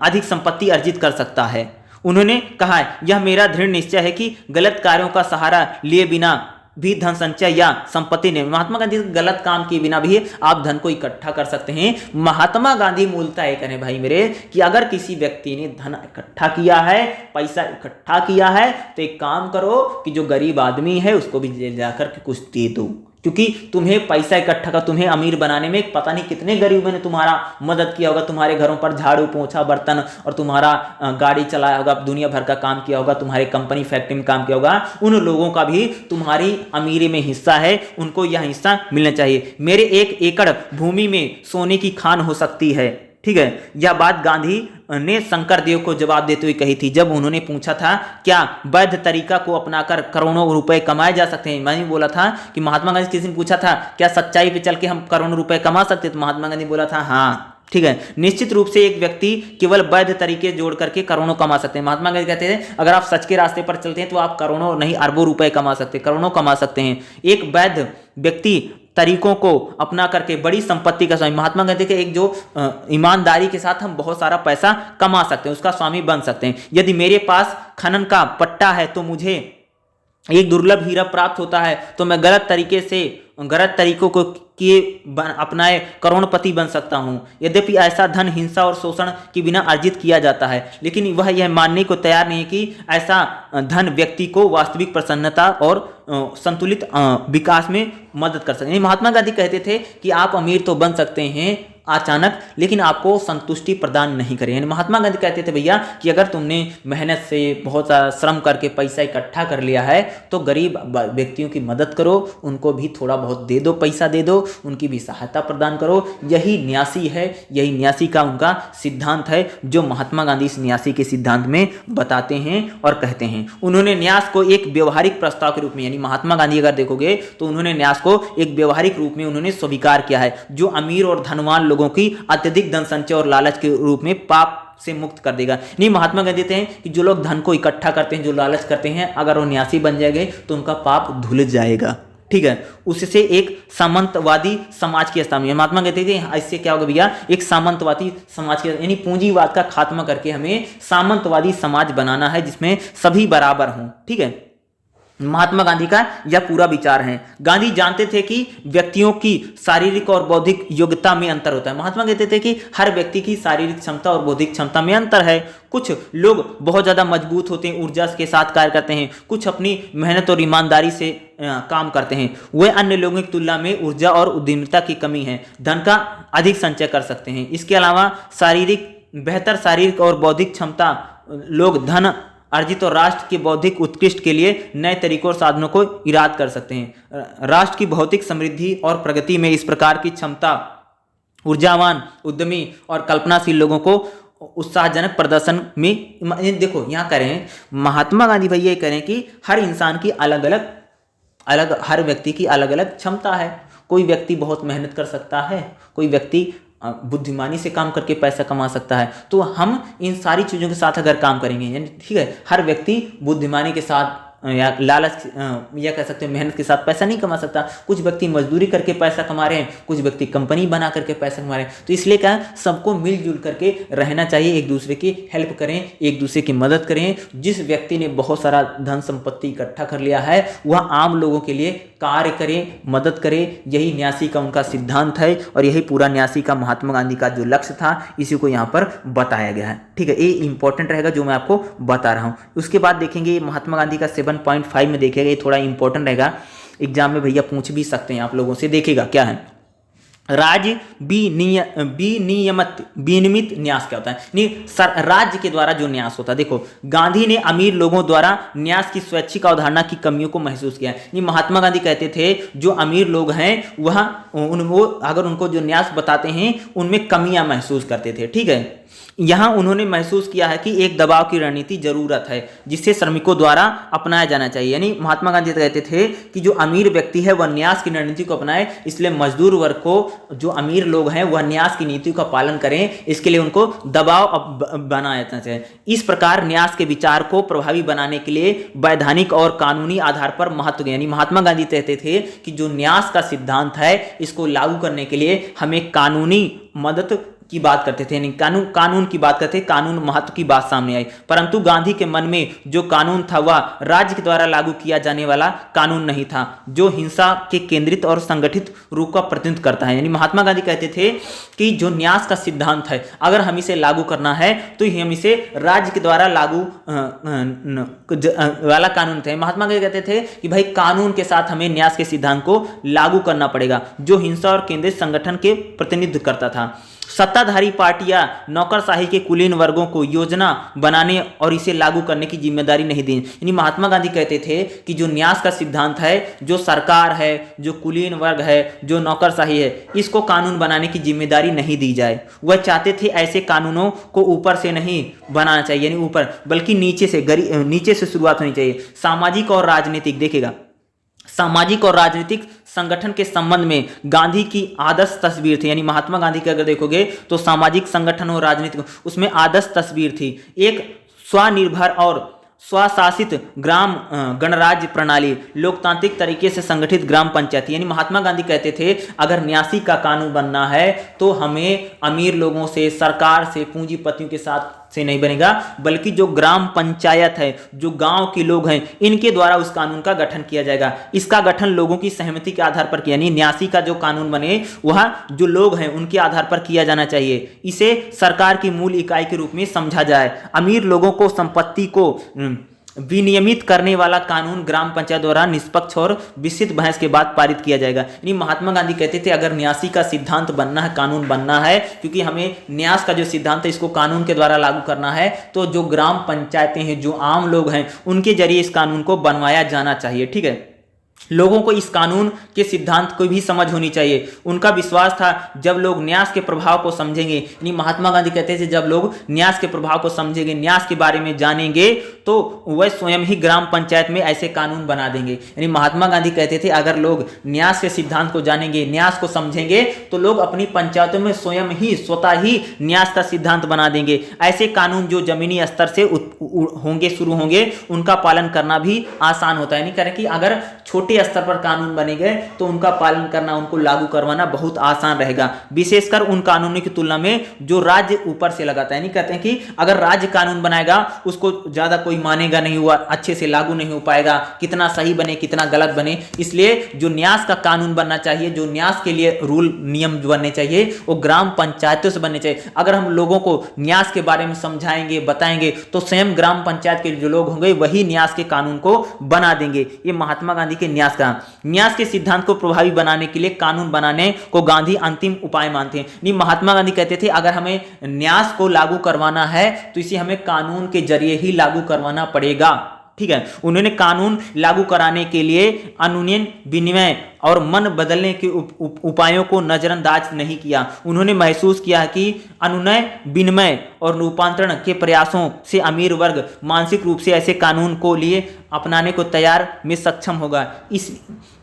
अधिक संपत्ति अर्जित कर सकता है। उन्होंने कहा, यह मेरा दृढ़ निश्चय है कि गलत कार्यों का सहारा लिए बिना भी धन संचय या संपत्ति ने महात्मा गांधी गलत काम किए बिना भी आप धन को इकट्ठा कर सकते हैं। महात्मा गांधी मूलतः ये करें भाई मेरे कि अगर किसी व्यक्ति ने धन इकट्ठा किया है, पैसा इकट्ठा किया है, तो एक काम करो कि जो गरीब आदमी है उसको भी ले जाकर के कुछ दे दो, क्योंकि तुम्हें पैसा इकट्ठा कर तुम्हें अमीर बनाने में पता नहीं कितने गरीबों ने तुम्हारा मदद किया होगा, तुम्हारे घरों पर झाड़ू पोंछा बर्तन और तुम्हारा गाड़ी चलाया होगा, दुनिया भर का काम किया होगा, तुम्हारी कंपनी फैक्ट्री में काम किया होगा। उन लोगों का भी तुम्हारी अमीरी में हिस्सा है, उनको यह हिस्सा मिलना चाहिए। मेरे 1 एकड़ भूमि में सोने की खान हो सकती है, ठीक है। यह बात गांधी ने शंकरदेव को जवाब देते हुए कही थी जब उन्होंने पूछा था क्या वैध तरीका को अपनाकर करोड़ों रुपए कमाए जा सकते हैं। मैंने बोला था कि महात्मा गांधी किसी ने पूछा था क्या सच्चाई पे चल के हम करोड़ों रुपए कमा सकते हैं, तो महात्मा गांधी बोला था हाँ, ठीक है। निश्चित रूप से एक व्यक्ति केवल वैध तरीके जोड़ करके करोड़ों कमा सकते हैं। महात्मा गांधी कहते थे अगर आप सच के रास्ते पर चलते हैं तो आप करोड़ों नहीं अरबों रुपए कमा सकते, करोड़ों कमा सकते हैं। एक वैध व्यक्ति तरीकों को अपना करके बड़ी संपत्ति का स्वामी, महात्मा गांधी के एक जो ईमानदारी के साथ हम बहुत सारा पैसा कमा सकते हैं, उसका स्वामी बन सकते हैं। यदि मेरे पास खनन का पट्टा है तो मुझे एक दुर्लभ हीरा प्राप्त होता है, तो मैं गलत तरीकों को किए अपनाए करोड़पति बन सकता हूं। यद्यपि ऐसा धन हिंसा और शोषण के बिना अर्जित किया जाता है, लेकिन वह यह मानने को तैयार नहीं कि ऐसा धन व्यक्ति को वास्तविक प्रसन्नता और संतुलित विकास में मदद कर सकते हैं। महात्मा गांधी कहते थे कि आप अमीर तो बन सकते हैं अचानक, लेकिन आपको संतुष्टि प्रदान नहीं करें। यानी महात्मा गांधी कहते थे भैया कि अगर तुमने मेहनत से बहुत सारा श्रम करके पैसा इकट्ठा कर लिया है तो गरीब व्यक्तियों की मदद करो, उनको भी थोड़ा बहुत दे दो, पैसा दे दो, उनकी भी सहायता प्रदान करो। यही न्यासी है, यही न्यासी का उनका सिद्धांत है जो महात्मा गांधी इस न्यासी के सिद्धांत में बताते हैं और कहते हैं। उन्होंने न्यास को एक व्यवहारिक प्रस्ताव के रूप में, यानी महात्मा गांधी अगर देखोगे तो उन्होंने न्यास को एक व्यवहारिक रूप में उन्होंने स्वीकार किया है जो अमीर और धनवान लोगों की अत्यधिक धन संचय और लालच के रूप में पाप से मुक्त कर देगा। नहीं, महात्मा गांधी कहते हैं कि जो लोग धन को इकट्ठा करते हैं, जो लालच करते हैं, अगर वो न्यासी बन जाएंगे तो उनका पाप धुल जाएगा, ठीक है। उससे एक सामंतवादी समाज की स्थापना, महात्मा कहते थे इससे क्या होगा भैया, एक सामंतवादी समाज की, यानी पूंजीवाद का खात्मा करके हमें सामंतवादी समाज बनाना है जिसमें सभी बराबर हों, ठीक है। महात्मा गांधी का यह पूरा विचार है। गांधी जानते थे कि व्यक्तियों की शारीरिक और बौद्धिक योग्यता में अंतर होता है। महात्मा कहते थे कि हर व्यक्ति की शारीरिक क्षमता और बौद्धिक क्षमता में अंतर है। कुछ लोग बहुत ज्यादा मजबूत होते हैं, ऊर्जा के साथ कार्य करते हैं, कुछ अपनी मेहनत और ईमानदारी से काम करते हैं। वे अन्य लोगों की तुलना में ऊर्जा और उद्यमिता की कमी है, धन का अधिक संचय कर सकते हैं। इसके अलावा बेहतर शारीरिक और बौद्धिक क्षमता लोग धन अर्जित और राष्ट्र के बौद्धिक उत्कृष्ट के लिए नए तरीकों और साधनों को इराद कर सकते हैं। राष्ट्र की भौतिक समृद्धि और प्रगति में इस प्रकार की क्षमता ऊर्जावान, उद्यमी और कल्पनाशील लोगों को उत्साहजनक प्रदर्शन में, देखो यहाँ करें महात्मा गांधी भैया करें कि हर इंसान की हर व्यक्ति की अलग अलग क्षमता है। कोई व्यक्ति बहुत मेहनत कर सकता है, कोई व्यक्ति बुद्धिमानी से काम करके पैसा कमा सकता है। तो हम इन सारी चीज़ों के साथ अगर काम करेंगे, यानी ठीक है, हर व्यक्ति बुद्धिमानी के साथ या लालच या कह सकते हैं मेहनत के साथ पैसा नहीं कमा सकता। कुछ व्यक्ति मजदूरी करके पैसा कमा रहे हैं, कुछ व्यक्ति कंपनी बना करके पैसा कमा रहे हैं। तो इसलिए क्या सबको मिलजुल करके रहना चाहिए, एक दूसरे की हेल्प करें, एक दूसरे की मदद करें। जिस व्यक्ति ने बहुत सारा धन संपत्ति इकट्ठा कर लिया है वह आम लोगों के लिए कार्य करें, मदद करें। यही न्यासी का उनका सिद्धांत है और यही पूरा न्यासी का महात्मा गांधी का जो लक्ष्य था इसी को यहाँ पर बताया गया है, ठीक है। ये इंपॉर्टेंट रहेगा जो मैं आपको बता रहा हूँ। उसके बाद देखेंगे महात्मा गांधी का 7.5 में देखेगा, ये थोड़ा इंपॉर्टेंट रहेगा, एग्जाम में भैया पूछ भी सकते हैं आप लोगों से। देखिएगा क्या है, राज्य विनियमित न्यास क्या होता है। नहीं, राज्य के द्वारा जो न्यास होता है। देखो गांधी ने अमीर लोगों द्वारा न्यास की स्वैच्छिक अवधारणा की कमियों को महसूस किया है। नहीं, महात्मा गांधी कहते थे जो अमीर लोग हैं वह अगर उनको जो न्यास बताते हैं उनमें कमियां महसूस करते थे, ठीक है। यहाँ उन्होंने महसूस किया है कि एक दबाव की रणनीति जरूरत है जिसे श्रमिकों द्वारा अपनाया जाना चाहिए। यानी महात्मा गांधी कहते थे कि जो अमीर व्यक्ति है वह न्यास की रणनीति को अपनाए, इसलिए मजदूर वर्ग को, जो अमीर लोग हैं वह न्यास की नीति का पालन करें, इसके लिए उनको दबाव बनाया जाना चाहिए। इस प्रकार न्यास के विचार को प्रभावी बनाने के लिए वैधानिक और कानूनी आधार पर महत्व, यानी महात्मा गांधी कहते थे कि जो न्यास का सिद्धांत है इसको लागू करने के लिए हमें कानूनी मदद की बात करते थे, यानी कानून की बात करते, कानून महत्व की बात सामने आई। परंतु गांधी के मन में जो कानून था वह राज्य के द्वारा लागू किया जाने वाला कानून नहीं था, जो हिंसा के केंद्रित और संगठित रूप का प्रतिनिधित्व करता है। यानी महात्मा गांधी कहते थे कि जो न्यास का सिद्धांत है अगर हम इसे लागू करना है तो हम इसे राज्य के द्वारा लागू वाला कानून थे। महात्मा गांधी कहते थे कि भाई कानून के साथ हमें न्यास के सिद्धांत को लागू करना पड़ेगा, जो हिंसा और केंद्रित संगठन के प्रतिनिधित्व करता था। सत्ताधारी पार्टियां नौकरशाही के कुलीन वर्गों को योजना बनाने और इसे लागू करने की जिम्मेदारी नहीं दी। यानी महात्मा गांधी कहते थे कि जो न्यास का सिद्धांत है, जो सरकार है, जो कुलीन वर्ग है, जो नौकरशाही है, इसको कानून बनाने की जिम्मेदारी नहीं दी जाए। वह चाहते थे ऐसे कानूनों को ऊपर से नहीं बनाना चाहिए, यानी ऊपर, बल्कि नीचे से शुरुआत होनी चाहिए। सामाजिक और राजनीतिक, देखिएगा, सामाजिक और राजनीतिक संगठन के संबंध में गांधी की आदर्श तस्वीर थी। यानी महात्मा गांधी की अगर देखोगे तो सामाजिक संगठन और राजनीतिक, उसमें आदर्श तस्वीर थी एक स्वनिर्भर और स्वशासित ग्राम गणराज्य प्रणाली, लोकतांत्रिक तरीके से संगठित ग्राम पंचायत। यानी महात्मा गांधी कहते थे अगर न्यासी का कानून बनना है तो हमें अमीर लोगों से, सरकार से, पूंजीपतियों के साथ से नहीं बनेगा, बल्कि जो ग्राम पंचायत है, जो गांव के लोग हैं, इनके द्वारा उस कानून का गठन किया जाएगा। इसका गठन लोगों की सहमति के आधार पर किया, यानी न्यासी का जो कानून बने वह जो लोग हैं उनके आधार पर किया जाना चाहिए। इसे सरकार की मूल इकाई के रूप में समझा जाए। अमीर लोगों को संपत्ति को विनियमित करने वाला कानून ग्राम पंचायत द्वारा निष्पक्ष और विस्तृत बहस के बाद पारित किया जाएगा। यानी महात्मा गांधी कहते थे अगर न्यासी का सिद्धांत बनना है, कानून बनना है, क्योंकि हमें न्यास का जो सिद्धांत है इसको कानून के द्वारा लागू करना है, तो जो ग्राम पंचायतें हैं, जो आम लोग हैं, उनके जरिए इस कानून को बनवाया जाना चाहिए। ठीक है, लोगों को इस कानून के सिद्धांत को भी समझ होनी चाहिए। उनका विश्वास था जब लोग न्यास के प्रभाव को समझेंगे, यानी महात्मा गांधी कहते थे जब लोग न्यास के प्रभाव को समझेंगे, न्यास के बारे में जानेंगे, तो वह स्वयं ही ग्राम पंचायत में ऐसे कानून बना देंगे। यानी महात्मा गांधी कहते थे अगर लोग न्यास के सिद्धांत को जानेंगे, न्यास को समझेंगे, तो लोग अपनी पंचायतों में स्वयं ही, स्वतः ही न्यास का सिद्धांत बना देंगे। ऐसे कानून जो जमीनी स्तर से होंगे, शुरू होंगे, उनका पालन करना भी आसान होता है। यानी करें कि अगर छोटे स्तर पर कानून बने गए तो उनका पालन करना, उनको लागू करवाना बहुत आसान रहेगा, विशेषकर उन कानूनों की तुलना में जो राज्य ऊपर से लगाता है। नहीं कहते हैं कि अगर राज्य कानून बनाएगा उसको ज्यादा कोई मानेगा नहीं, हुआ अच्छे से लागू नहीं हो पाएगा, कितना सही बने कितना गलत बने। इसलिए जो न्यास का कानून बनना चाहिए, जो न्यास के लिए रूल नियम बनने चाहिए, वो ग्राम पंचायतों से बनने चाहिए। अगर हम लोगों को न्यास के बारे में समझाएंगे, बताएंगे, तो स्वयं ग्राम पंचायत के जो लोग होंगे वही न्यास के कानून को बना देंगे। ये महात्मा गांधी के न्यास के सिद्धांत को प्रभावी बनाने के लिए कानून बनाने को गांधी अंतिम उपाय मानते हैं। नहीं, महात्मा गांधी कहते थे अगर हमें न्यास को लागू करवाना है तो इसे हमें कानून के जरिए ही लागू करवाना पड़ेगा। ठीक है, उन्होंने कानून लागू कराने के लिए अनुनय, विनिमय और मन बदलने के उपायों को नजरअंदाज नहीं किया। उन्होंने महसूस किया कि अनुनय, विनिमय और रूपांतरण के प्रयासों से अमीर वर्ग मानसिक रूप से ऐसे कानून को लिए अपनाने को तैयार में सक्षम होगा।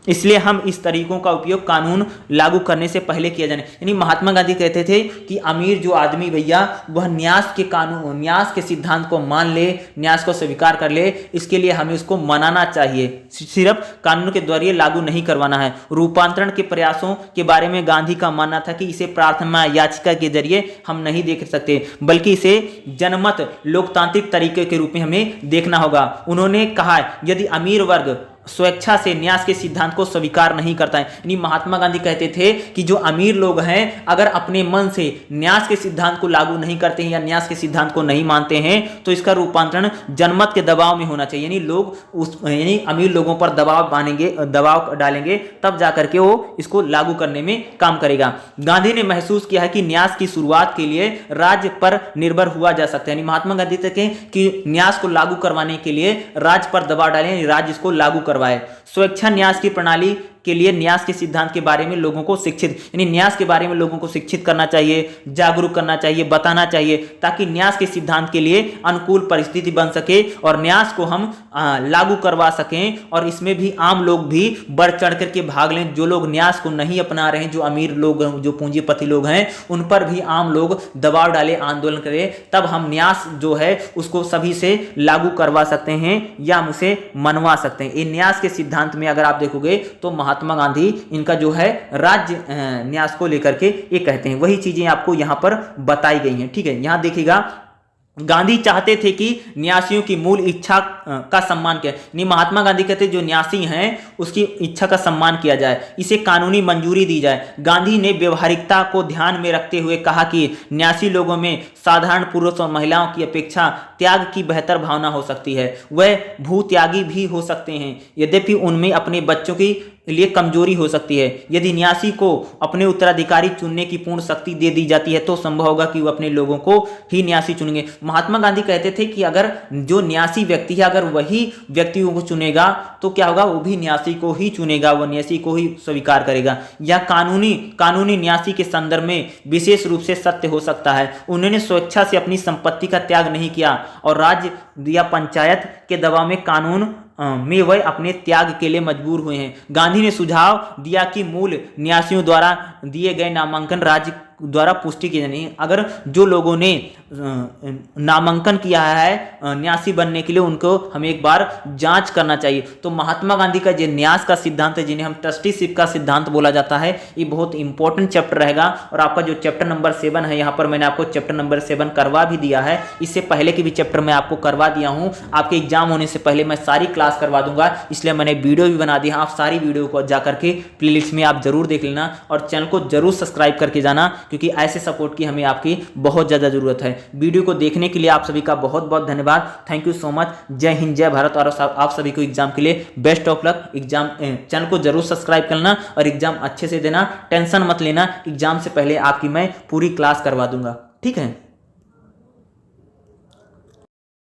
इसलिए हम इस तरीकों का उपयोग कानून लागू करने से पहले किया जाए। यानी महात्मा गांधी कहते थे कि अमीर जो आदमी भैया वह न्यास के कानून, न्यास के सिद्धांत को मान ले, न्यास को स्वीकार कर ले, इसके लिए हमें उसको मनाना चाहिए, सिर्फ कानून के द्वारा लागू नहीं करवाना है। रूपांतरण के प्रयासों के बारे में गांधी का मानना था कि इसे प्रार्थना याचिका के जरिए हम नहीं देख सकते, बल्कि इसे जनमत लोकतांत्रिक तरीके के रूप में हमें देखना होगा। उन्होंने कहा यदि अमीर वर्ग स्वेच्छा से न्यास के सिद्धांत को स्वीकार नहीं करता है, यानी महात्मा गांधी कहते थे कि जो अमीर लोग हैं अगर अपने मन से न्यास के सिद्धांत को लागू नहीं करते हैं या न्यास के सिद्धांत को नहीं मानते हैं तो इसका रूपांतरण जनमत के दबाव में होना चाहिए। यानी लोग यानी अमीर लोगों पर दबाव डालेंगे, तब जाकर के वो इसको लागू करने में काम करेगा। गांधी ने महसूस किया है कि न्यास की शुरुआत के लिए राज्य पर निर्भर हुआ जा सकता है। यानी महात्मा गांधी कहते हैं कि न्यास को लागू करवाने के लिए राज्य पर दबाव डालें, राज्य इसको लागू करवाए। स्वेच्छा न्यास की प्रणाली के लिए न्यास के सिद्धांत के बारे में लोगों को शिक्षित, यानी न्यास के बारे में लोगों को शिक्षित करना चाहिए, जागरूक करना चाहिए, बताना चाहिए, ताकि न्यास के सिद्धांत के लिए अनुकूल परिस्थिति बन सके और न्यास को हम लागू करवा सकें और इसमें भी आम लोग भी बढ़ चढ़ करके भाग लें। जो लोग न्यास को नहीं अपना रहे हैं, जो अमीर लोग, जो पूंजीपति लोग हैं, उन पर भी आम लोग दबाव डाले, आंदोलन करें, तब हम न्यास जो है उसको सभी से लागू करवा सकते हैं या हम उसे मनवा सकते हैं। ये न्यास के सिद्धांत में अगर आप देखोगे तो महात्मा गांधी इनका जो है राज्य न्यास को लेकर के ये कहते हैं, वही चीजें आपको यहां पर बताई गई हैं। ठीक है, यहां देखिएगा, गांधी चाहते थे कि न्यासियों की मूल इच्छा का सम्मान किया, यानी महात्मा गांधी कहते जो न्यासी हैं उसकी इच्छा का सम्मान किया जाए, इसे कानूनी मंजूरी दी जाए। गांधी ने व्यवहारिकता को ध्यान में रखते हुए कहा कि न्यासी लोगों में साधारण पुरुष और महिलाओं की अपेक्षा त्याग की बेहतर भावना हो सकती है, वह भूत्यागी भी हो सकते हैं, यद्यपि उनमें अपने बच्चों की लिए कमजोरी हो सकती है। यदि न्यासी को अपने उत्तराधिकारी चुनने की पूर्ण शक्ति दे दी जाती है तो संभव होगा कि वो अपने लोगों को ही न्यासी चुनेंगे। महात्मा गांधी कहते थे कि अगर जो न्यासी व्यक्ति है अगर वही व्यक्तियों को चुनेगा तो क्या होगा, वो भी न्यासी को ही चुनेगा, वो न्यासी को ही स्वीकार करेगा। या कानूनी न्यासी के संदर्भ में विशेष रूप से सत्य हो सकता है। उन्होंने स्वेच्छा से अपनी संपत्ति का त्याग नहीं किया और राज्य या पंचायत के दबाव में कानून में वह अपने त्याग के लिए मजबूर हुए हैं। गांधी ने सुझाव दिया कि मूल न्यासियों द्वारा दिए गए नामांकन राज्य द्वारा पुष्टि की जानी। अगर जो लोगों ने नामांकन किया है न्यासी बनने के लिए, उनको हमें एक बार जांच करना चाहिए। तो महात्मा गांधी का जो न्यास का सिद्धांत है, जिन्हें हम ट्रस्टीशिप का सिद्धांत बोला जाता है, ये बहुत इंपॉर्टेंट चैप्टर रहेगा। और आपका जो चैप्टर नंबर 7 है, यहाँ पर मैंने आपको चैप्टर नंबर 7 करवा भी दिया है। इससे पहले के भी चैप्टर मैं आपको करवा दिया हूँ। आपके एग्जाम होने से पहले मैं सारी क्लास करवा दूंगा, इसलिए मैंने वीडियो भी बना दिया। आप सारी वीडियो को जाकर के प्लेलिस्ट में आप जरूर देख लेना और चैनल को जरूर सब्सक्राइब करके जाना, क्योंकि ऐसे सपोर्ट की हमें आपकी बहुत ज़्यादा ज़रूरत है। वीडियो को देखने के लिए आप सभी का बहुत बहुत धन्यवाद। Thank you so much. जय हिंद, जय भारत। और आप सभी को एग्जाम के लिए best of luck. Exam channel को जरूर सब्सक्राइब करना और एग्जाम अच्छे से देना, टेंशन मत लेना। एग्जाम से पहले आपकी मैं पूरी क्लास करवा दूंगा, ठीक है।